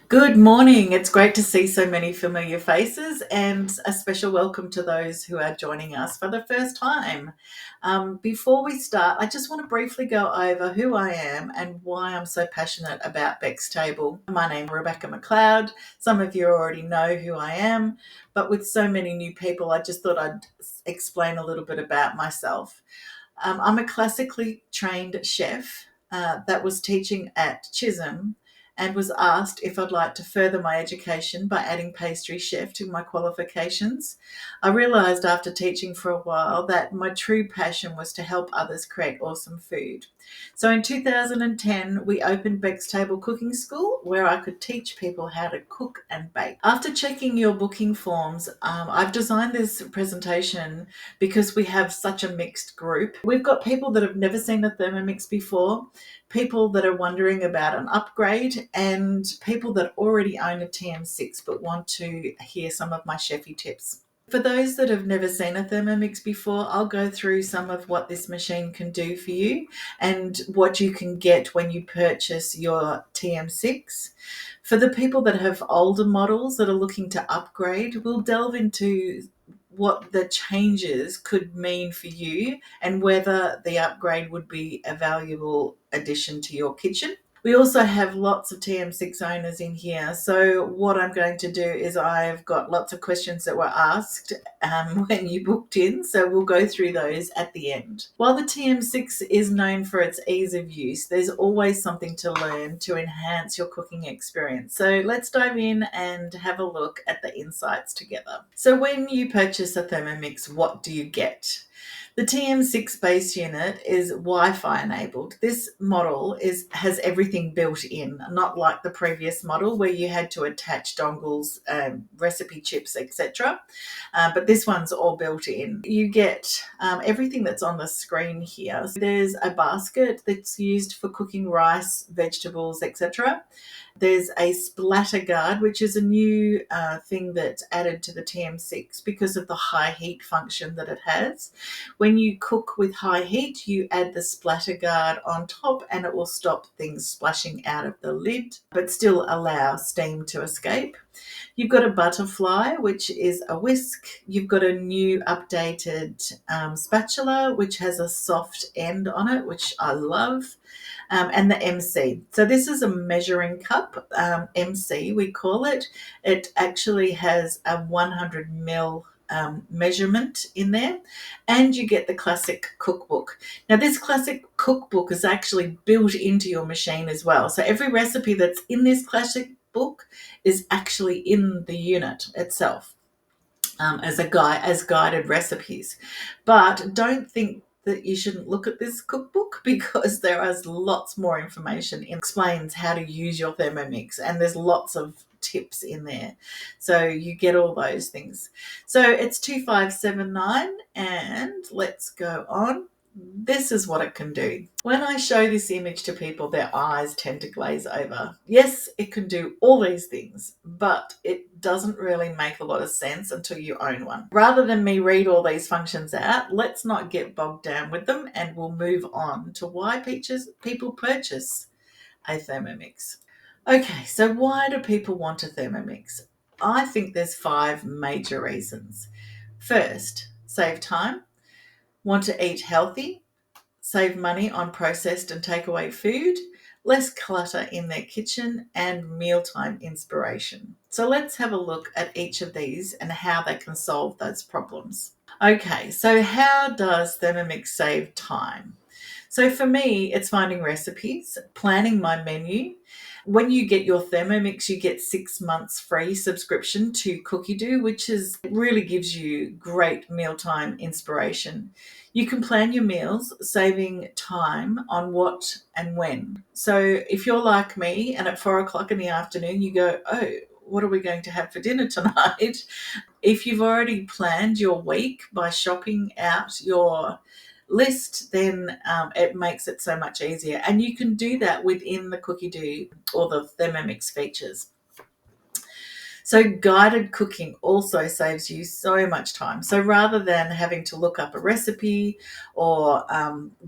Good morning. It's great to see so many familiar faces, and a special welcome to those who are joining us for the first time. Before we start, I just want to briefly go over who I am and why I'm so passionate about Becstable. My name is Rebecca McLeod. Some of you already know who I am, but with so many new people, I just thought I'd explain a little bit about myself. I'm a classically trained chef that was teaching at Chisholm and was asked if I'd like to further my education by adding pastry chef to my qualifications. I realised after teaching for a while that my true passion was to help others create awesome food. So in 2010, we opened Beck's Table Cooking School, where I could teach people how to cook and bake. After checking your booking forms, I've designed this presentation because we have such a mixed group. We've got people that have never seen a Thermomix before, people that are wondering about an upgrade, and people that already own a TM6 but want to hear some of my chefy tips. For those that have never seen a Thermomix before, I'll go through some of what this machine can do for you and what you can get when you purchase your TM6. For the people that have older models that are looking to upgrade, we'll delve into what the changes could mean for you and whether the upgrade would be a valuable addition to your kitchen. We also have lots of TM6 owners in here. So what I'm going to do is I've got lots of questions that were asked when you booked in. So we'll go through those at the end. While the TM6 is known for its ease of use, there's always something to learn to enhance your cooking experience. So let's dive in and have a look at the insights together. So when you purchase a Thermomix, what do you get? The TM6 base unit is Wi-Fi enabled. This model has everything built in, not like the previous model where you had to attach dongles, recipe chips, etc. But this one's all built in. You get everything that's on the screen here. So there's a basket that's used for cooking rice, vegetables, etc. There's a splatter guard, which is a new thing that's added to the TM6 because of the high heat function that it has. When you cook with high heat, you add the splatter guard on top and it will stop things splashing out of the lid, but still allow steam to escape. You've got a butterfly, which is a whisk. You've got a new updated spatula, which has a soft end on it, which I love. And the MC. So this is a measuring cup, MC we call it. It actually has a 100 ml measurement in there, and you get the classic cookbook. Now this classic cookbook is actually built into your machine as well. So every recipe that's in this classic book is actually in the unit itself. As guided recipes. But don't think that you shouldn't look at this cookbook because there is lots more information. It explains how to use your Thermomix and there's lots of tips in there. So you get all those things. So it's 2579 and let's go on. This is what it can do. When I show this image to people, their eyes tend to glaze over. Yes, it can do all these things, but it doesn't really make a lot of sense until you own one. Rather than me read all these functions out, let's not get bogged down with them and we'll move on to why people purchase a Thermomix. Okay, so why do people want a Thermomix? I think there's 5 major reasons. First, save time. Want to eat healthy, save money on processed and takeaway food, less clutter in their kitchen, and mealtime inspiration. So let's have a look at each of these and how they can solve those problems. Okay, so how does Thermomix save time? So for me, it's finding recipes, planning my menu. When you get your Thermomix, you get 6 months free subscription to CookieDoo, which really gives you great mealtime inspiration. You can plan your meals, saving time on what and when. So if you're like me and at 4 o'clock in the afternoon, you go, oh, what are we going to have for dinner tonight? If you've already planned your week by shopping out your list, then it makes it so much easier. And you can do that within the CookieDoo or the Thermomix features. So guided cooking also saves you so much time. So rather than having to look up a recipe or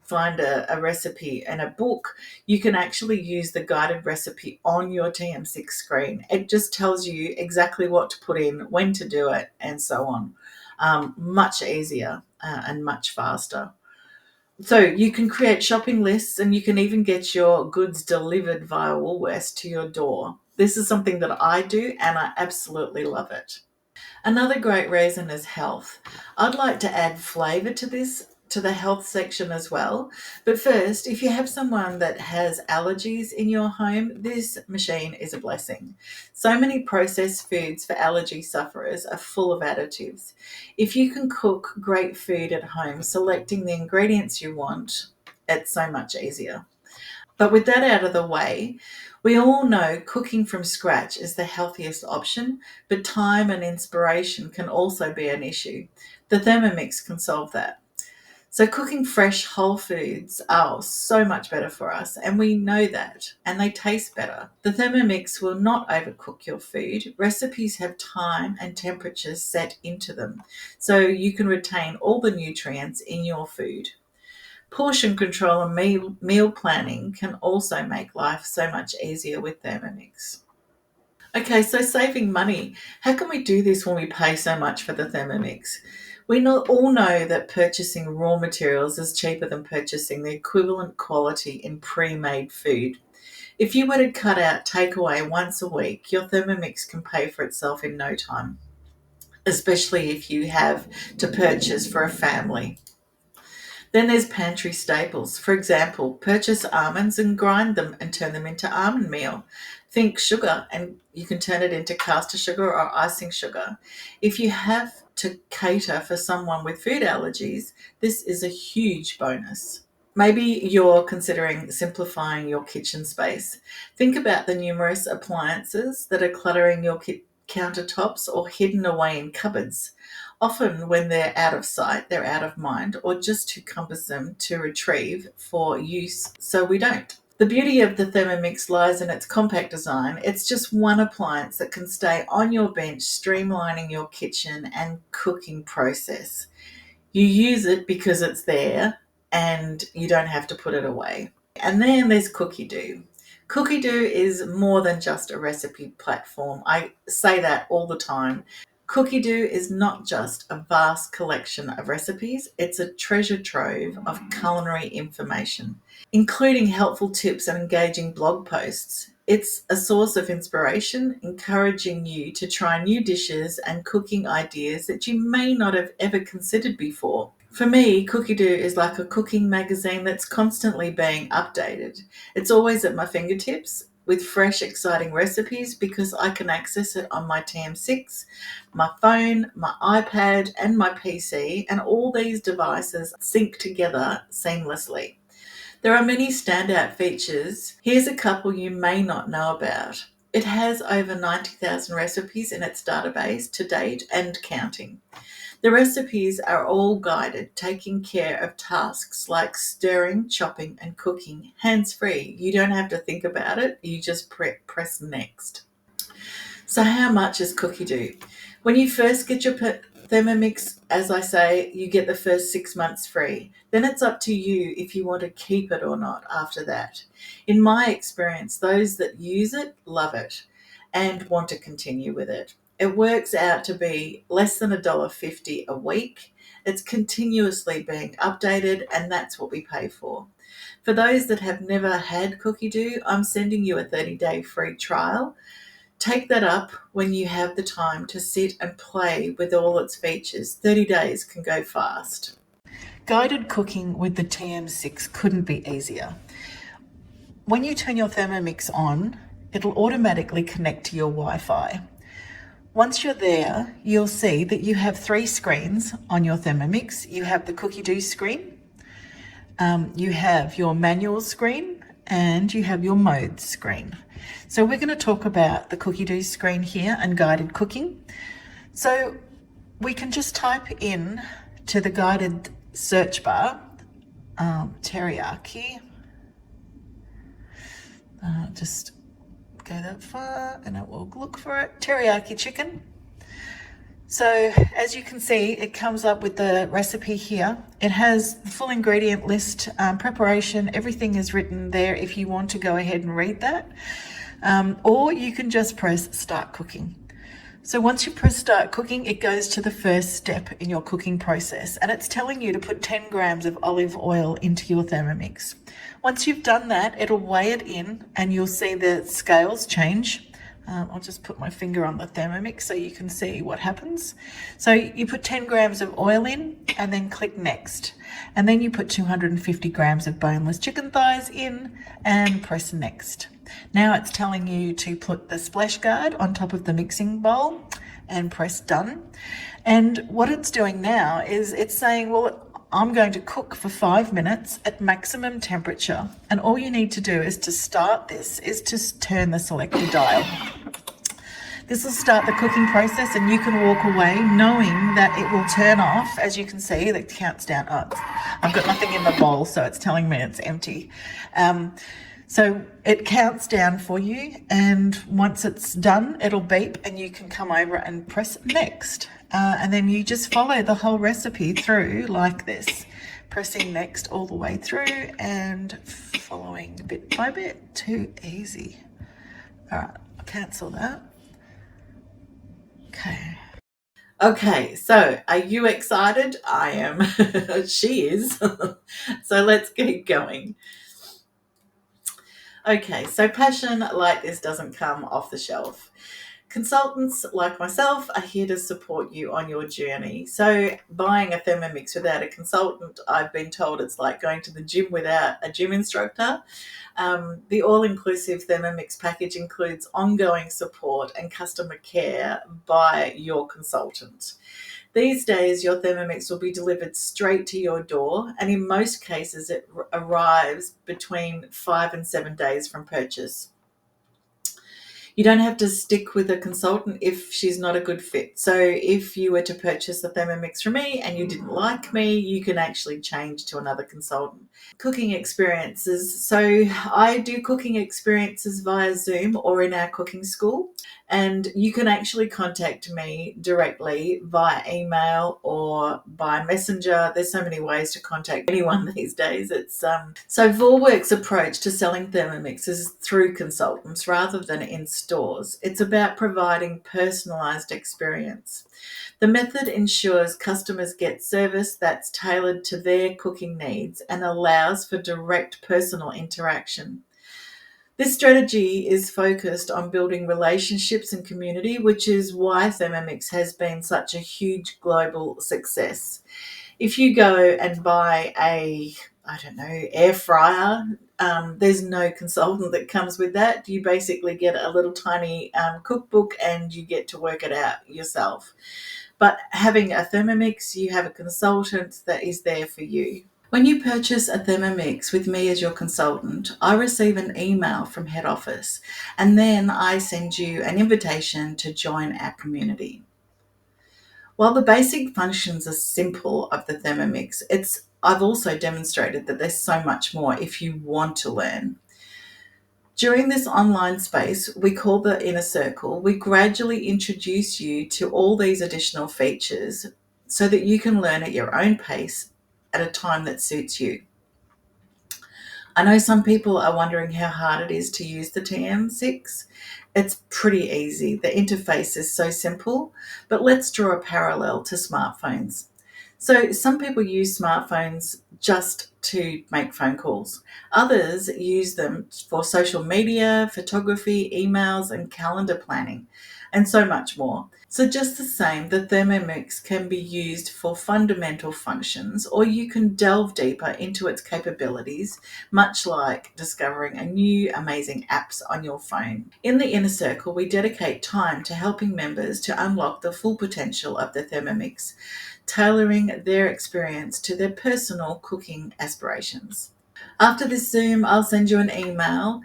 find a recipe in a book, you can actually use the guided recipe on your TM6 screen. It just tells you exactly what to put in, when to do it, and so on. Much easier and much faster. So you can create shopping lists and you can even get your goods delivered via Woolworths to your door. This is something that I do and I absolutely love it. Another great reason is health. I'd like to add flavour to this, to the health section as well. But first, if you have someone that has allergies in your home, this machine is a blessing. So many processed foods for allergy sufferers are full of additives. If you can cook great food at home, selecting the ingredients you want, it's so much easier. But with that out of the way, we all know cooking from scratch is the healthiest option, but time and inspiration can also be an issue. The Thermomix can solve that. So, cooking fresh whole foods are so much better for us, and we know that, and they taste better. The Thermomix will not overcook your food. Recipes have time and temperatures set into them, so you can retain all the nutrients in your food. Portion control and meal planning can also make life so much easier with Thermomix. Okay, so saving money. How can we do this when we pay so much for the Thermomix? All know that purchasing raw materials is cheaper than purchasing the equivalent quality in pre-made food. If you were to cut out takeaway once a week, your Thermomix can pay for itself in no time, especially if you have to purchase for a family. Then there's pantry staples. For example, purchase almonds and grind them and turn them into almond meal. Think sugar and you can turn it into caster sugar or icing sugar. If you have to cater for someone with food allergies, this is a huge bonus. Maybe you're considering simplifying your kitchen space. Think about the numerous appliances that are cluttering your countertops or hidden away in cupboards. Often, when they're out of sight, they're out of mind or just too cumbersome to retrieve for use, so we don't. The beauty of the Thermomix lies in its compact design. It's just one appliance that can stay on your bench, streamlining your kitchen and cooking process. You use it because it's there and you don't have to put it away. And then there's Cookie Doo. Cookie Doo is more than just a recipe platform. I say that all the time. Cookie Doo is not just a vast collection of recipes, it's a treasure trove of culinary information, including helpful tips and engaging blog posts. It's a source of inspiration, encouraging you to try new dishes and cooking ideas that you may not have ever considered before. For me, Cookie Doo is like a cooking magazine that's constantly being updated. It's always at my fingertips with fresh, exciting recipes because I can access it on my TM6, my phone, my iPad, and my PC, and all these devices sync together seamlessly. There are many standout features. Here's a couple you may not know about. It has over 90,000 recipes in its database to date and counting. The recipes are all guided, taking care of tasks like stirring, chopping, and cooking hands-free. You don't have to think about it, you just press next. So how much is Cookie Doo? When you first get your Thermomix, as I say, you get the first 6 months free. Then it's up to you if you want to keep it or not after that. In my experience, those that use it love it and want to continue with it. It works out to be less than $1.50 a week. It's continuously being updated, and that's what we pay for. For those that have never had Cookie Doo, I'm sending you a 30-day free trial. Take that up when you have the time to sit and play with all its features. 30 days can go fast. Guided cooking with the TM6 couldn't be easier. When you turn your Thermomix on, it'll automatically connect to your Wi-Fi. Once you're there, you'll see that you have 3 screens on your Thermomix. You have the Cookie Doo screen, you have your manual screen, and you have your mode screen. So we're going to talk about the Cookie Doo screen here and guided cooking. So we can just type in to the guided search bar, teriyaki, just go that far, and it will look for it. Teriyaki chicken. So as you can see, it comes up with the recipe here. It has the full ingredient list, preparation, everything is written there if you want to go ahead and read that. Or you can just press start cooking. So once you press start cooking, it goes to the first step in your cooking process, and it's telling you to put 10 grams of olive oil into your Thermomix. Once you've done that, it'll weigh it in and you'll see the scales change. I'll just put my finger on the Thermomix so you can see what happens. So you put 10 grams of oil in and then click next. And then you put 250 grams of boneless chicken thighs in and press next. Now it's telling you to put the splash guard on top of the mixing bowl and press done. And what it's doing now is it's saying, well, I'm going to cook for 5 minutes at maximum temperature. And all you need to do is to start this, is to turn the selector dial. This will start the cooking process and you can walk away knowing that it will turn off. As you can see, it counts down. Oh, I've got nothing in the bowl, so it's telling me it's empty. So it counts down for you, and once it's done, it'll beep and you can come over and press next. And then you just follow the whole recipe through like this, pressing next all the way through and following bit by bit. Too easy. All right, I'll cancel that. Okay, so are you excited? I am. She is. So let's keep going. Okay, so passion like this doesn't come off the shelf. Consultants like myself are here to support you on your journey. So buying a Thermomix without a consultant, I've been told it's like going to the gym without a gym instructor. The all-inclusive Thermomix package includes ongoing support and customer care by your consultant. These days, your Thermomix will be delivered straight to your door, and in most cases, it arrives between 5 and 7 days from purchase. You don't have to stick with a consultant if she's not a good fit. So if you were to purchase a Thermomix from me and you didn't like me, you can actually change to another consultant. Cooking experiences. So I do cooking experiences via Zoom or in our cooking school. And you can actually contact me directly via email or by messenger. There's so many ways to contact anyone these days. So Vorwerk's approach to selling Thermomix is through consultants rather than in stores. It's about providing personalised experience. The method ensures customers get service that's tailored to their cooking needs and allows for direct personal interaction. This strategy is focused on building relationships and community, which is why Thermomix has been such a huge global success. If you go and buy air fryer, there's no consultant that comes with that. You basically get a little tiny cookbook and you get to work it out yourself. But having a Thermomix, you have a consultant that is there for you. When you purchase a Thermomix with me as your consultant, I receive an email from head office, and then I send you an invitation to join our community. While the basic functions are simple of the Thermomix, I've also demonstrated that there's so much more if you want to learn. During this online space we call the inner circle, we gradually introduce you to all these additional features so that you can learn at your own pace at a time that suits you. I know some people are wondering how hard it is to use the TM6. It's pretty easy. The interface is so simple, but let's draw a parallel to smartphones. So some people use smartphones just to make phone calls. Others use them for social media, photography, emails, and calendar planning, and so much more. So just the same, the Thermomix can be used for fundamental functions, or you can delve deeper into its capabilities, much like discovering a new amazing apps on your phone. In the inner circle, we dedicate time to helping members to unlock the full potential of the Thermomix, tailoring their experience to their personal cooking aspirations. After this Zoom, I'll send you an email.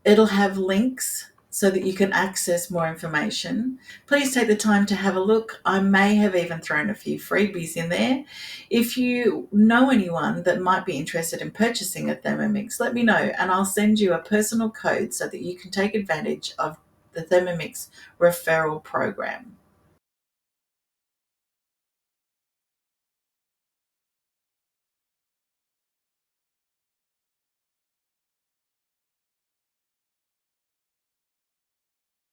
It'll have links so that you can access more information. Please take the time to have a look. I may have even thrown a few freebies in there. If you know anyone that might be interested in purchasing a Thermomix, let me know and I'll send you a personal code so that you can take advantage of the Thermomix referral program.